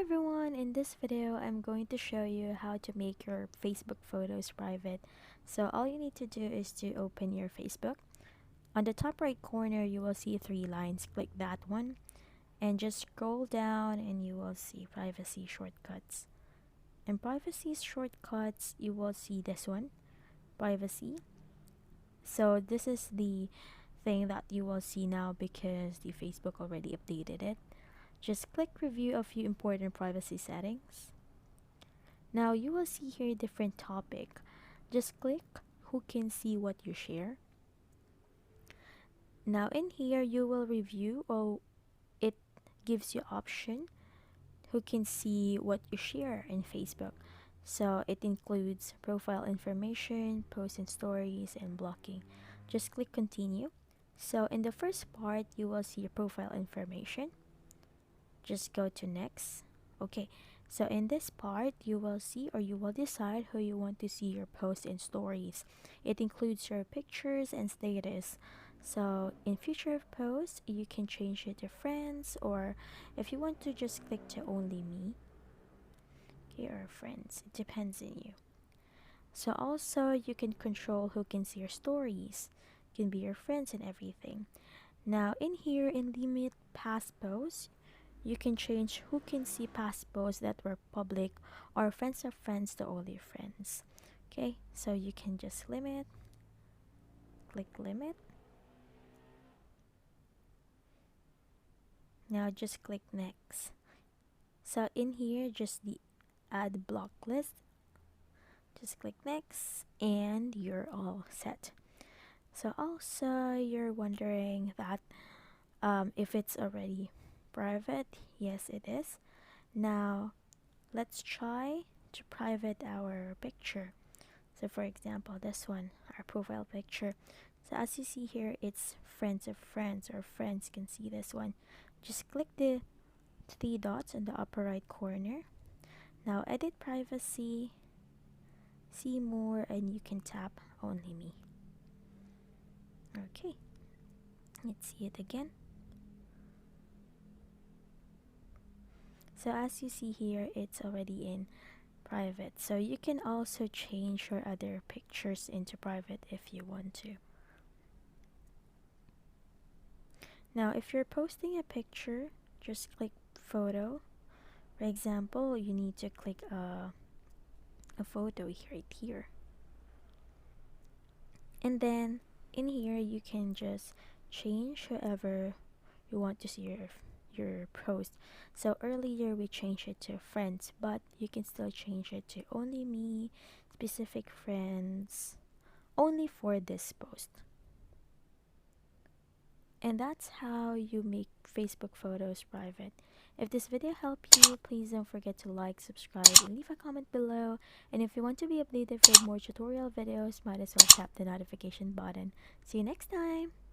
everyone, in this video I'm going to show you how to make your Facebook photos private. So all you need to do is to open your Facebook. On the top right corner you will see three lines. Click that one and just scroll down and you will see privacy shortcuts. In privacy shortcuts you will see this one, privacy. So this is the thing that you will see now because the Facebook already updated it. Just click review a few important privacy settings. Now you will see here different topic. Just click who can see what you share. Now in here you will review, or it gives you option who can see what you share in Facebook. So it includes profile information, posts and stories, and blocking. Just click continue. So in the first part you will see your profile information. Just go to next. Okay, so in this part you will see, or you will decide who you want to see your posts and stories. It includes your pictures and status. So in future posts you can change it to friends, or if you want to just click to only me, okay, or friends. It depends on you. So also you can control who can see your stories, can be your friends and everything. Now in here, in limit past posts, you can change who can see past posts that were public or friends of friends to only friends. Okay, so you can just limit, click limit. Now just click next. So in here, just the add block list. Just click next and you're all set. So also you're wondering that if it's already private. Yes, it is. Now let's try to private our picture. So for example, this one, our profile picture. So as you see here, it's friends of friends, or friends can see this one. Just click the three dots in the upper right corner. Now edit privacy, see more, and you can tap only me. Okay, let's see it again. So as you see here, it's already in private. So you can also change your other pictures into private if you want to. Now if you're posting a picture, just click photo. For example, you need to click a photo right here. And then in here you can just change whoever you want to see your post. So earlier we changed it to friends, but you can still change it to only me, specific friends, only for this post. And that's how you make Facebook photos private. If this video helped you, please don't forget to like, subscribe, and leave a comment below. And if you want to be updated for more tutorial videos, might as well tap the notification button. See you next time!